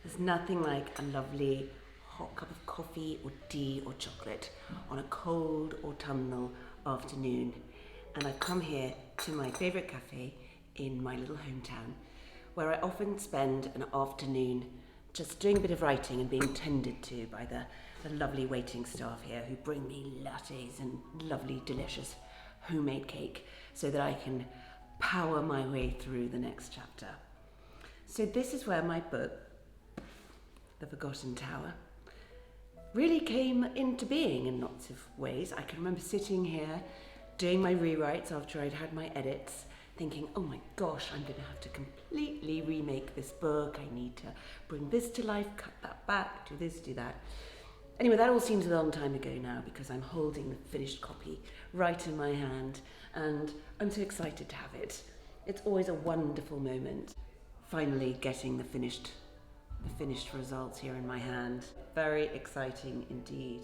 There's nothing like a lovely hot cup of coffee or tea or chocolate on a cold autumnal afternoon. And I've come here to my favourite cafe in my little hometown, where I often spend an afternoon just doing a bit of writing and being tended to by the lovely waiting staff here who bring me lattes and lovely, delicious homemade cake so that I can power my way through the next chapter. So this is where my book, The Forgotten Tower, really came into being in lots of ways. I can remember sitting here doing my rewrites after I'd had my edits, thinking, oh my gosh, I'm going to have to completely remake this book. I need to bring this to life, cut that back, do this, do that. Anyway, that all seems a long time ago now because I'm holding the finished copy right in my hand and I'm so excited to have it. It's always a wonderful moment, finally getting the finished results here in my hand. Very exciting indeed.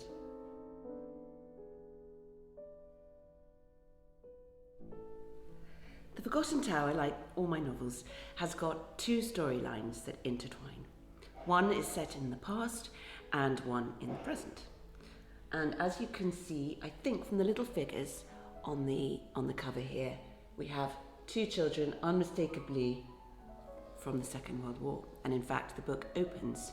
The Forgotten Tower, like all my novels, has got two storylines that intertwine. One is set in the past and one in the present. And as you can see, I think from the little figures on the cover here, we have two children unmistakably from the Second World War. And in fact, the book opens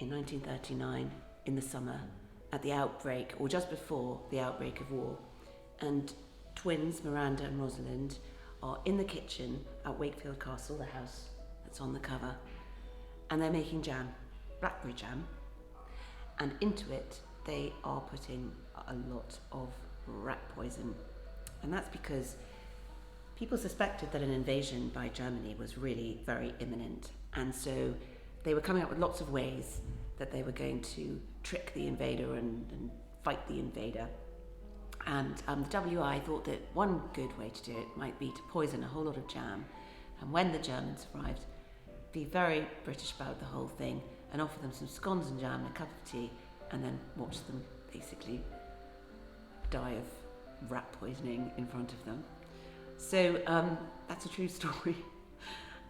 in 1939 in the summer at the outbreak, or just before the outbreak of war. And twins, Miranda and Rosalind, are in the kitchen at Wakefield Castle, the house that's on the cover, and they're making jam, blackberry jam, and into it they are putting a lot of rat poison. And that's because people suspected that an invasion by Germany was really very imminent, and so they were coming up with lots of ways that they were going to trick the invader and fight the invader. And the WI thought that one good way to do it might be to poison a whole lot of jam, and when the Germans arrived, be very British about the whole thing and offer them some scones and jam and a cup of tea, and then watch them basically die of rat poisoning in front of them. So that's a true story,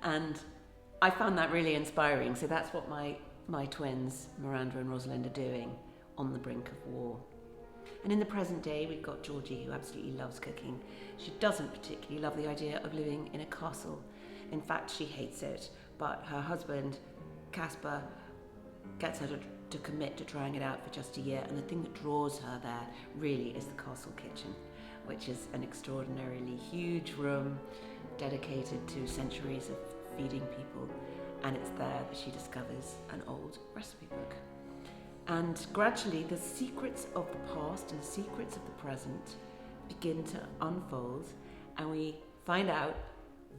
and I found that really inspiring. So that's what my twins, Miranda and Rosalind, are doing on the brink of war. And in the present day, we've got Georgie, who absolutely loves cooking. She doesn't particularly love the idea of living in a castle. In fact, she hates it, but her husband, Caspar, gets her to commit to trying it out for just a year, and the thing that draws her there really is the castle kitchen, which is an extraordinarily huge room dedicated to centuries of feeding people, and it's there that she discovers an old recipe book. And gradually the secrets of the past and the secrets of the present begin to unfold, and we find out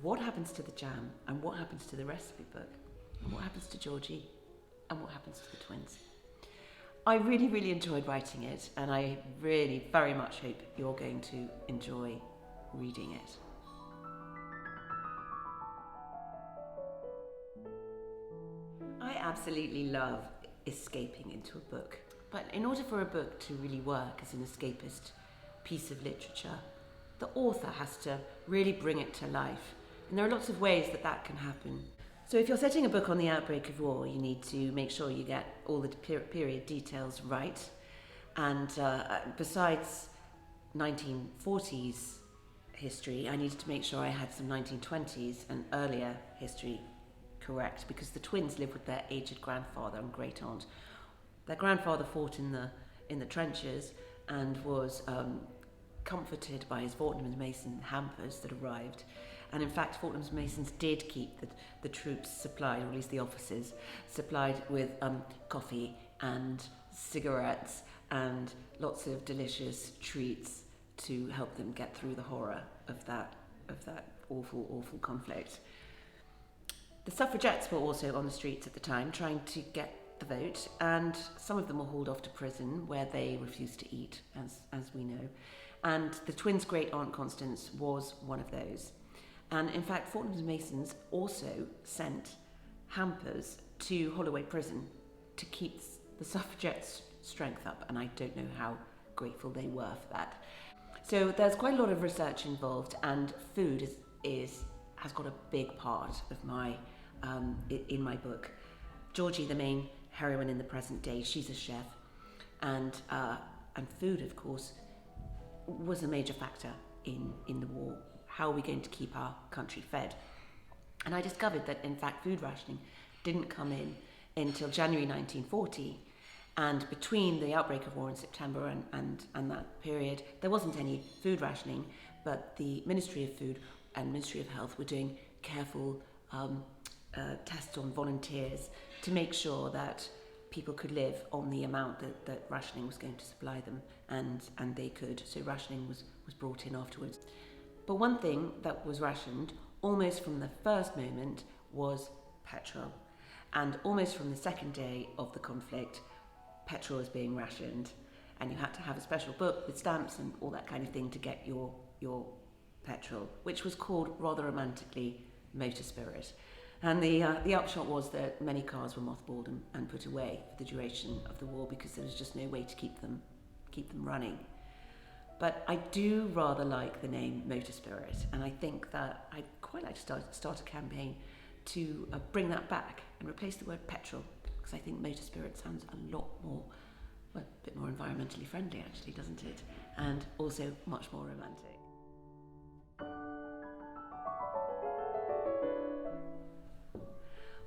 what happens to the jam and what happens to the recipe book and what happens to Georgie and what happens to the twins. I really, really enjoyed writing it, and I really very much hope you're going to enjoy reading it. I absolutely love escaping into a book, but in order for a book to really work as an escapist piece of literature, the author has to really bring it to life, and there are lots of ways that can happen. So if you're setting a book on the outbreak of war, you need to make sure you get all the period details right, and besides 1940s history, I needed to make sure I had some 1920s and earlier history correct, because the twins live with their aged grandfather and great aunt. Their grandfather fought in the trenches and was comforted by his Fortnum's Mason hampers that arrived. And in fact, Fortnum's Masons did keep the troops supplied, or at least the officers, supplied with coffee and cigarettes and lots of delicious treats to help them get through the horror of that awful, awful conflict. The suffragettes were also on the streets at the time trying to get the vote, and some of them were hauled off to prison where they refused to eat, as we know. And the twins' great aunt Constance was one of those. And in fact, Fortnum's Masons also sent hampers to Holloway Prison to keep the suffragettes' strength up, and I don't know how grateful they were for that. So there's quite a lot of research involved, and food has got a big part of my in my book. Georgie, the main heroine in the present day, she's a chef, and food, of course, was a major factor in the war. How are we going to keep our country fed? And I discovered that, in fact, food rationing didn't come in until January 1940. And between the outbreak of war in September and that period, there wasn't any food rationing, but the Ministry of Food and Ministry of Health were doing careful tests on volunteers to make sure that people could live on the amount that rationing was going to supply them, and they could. So rationing was brought in afterwards. But one thing that was rationed almost from the first moment was petrol. And almost from the second day of the conflict, petrol was being rationed, and you had to have a special book with stamps and all that kind of thing to get your petrol, which was called rather romantically motor spirit. And the upshot was that many cars were mothballed and put away for the duration of the war because there was just no way to keep them running. But I do rather like the name Motor Spirit, and I think that I'd quite like to start a campaign to bring that back and replace the word petrol, because I think Motor Spirit sounds a lot more, well, a bit more environmentally friendly actually, doesn't it? And also much more romantic.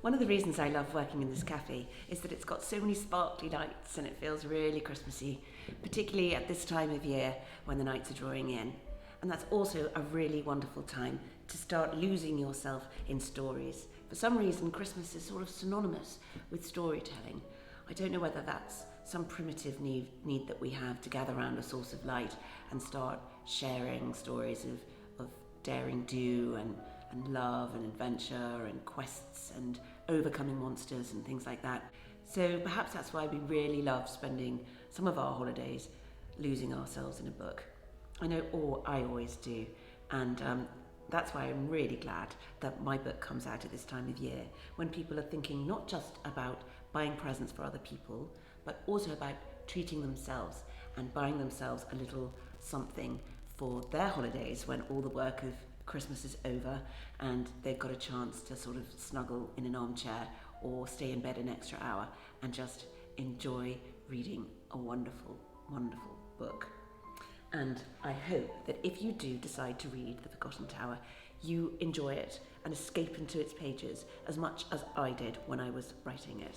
One of the reasons I love working in this cafe is that it's got so many sparkly lights and it feels really Christmassy, particularly at this time of year when the nights are drawing in. And that's also a really wonderful time to start losing yourself in stories. For some reason, Christmas is sort of synonymous with storytelling. I don't know whether that's some primitive need that we have to gather around a source of light and start sharing stories of daring do and love and adventure and quests and overcoming monsters and things like that. So perhaps that's why we really love spending some of our holidays losing ourselves in a book. I know I always do, and that's why I'm really glad that my book comes out at this time of year, when people are thinking not just about buying presents for other people, but also about treating themselves and buying themselves a little something for their holidays when all the work of Christmas is over and they've got a chance to sort of snuggle in an armchair or stay in bed an extra hour and just enjoy reading a wonderful, wonderful book. And I hope that if you do decide to read The Forgotten Tower, you enjoy it and escape into its pages as much as I did when I was writing it.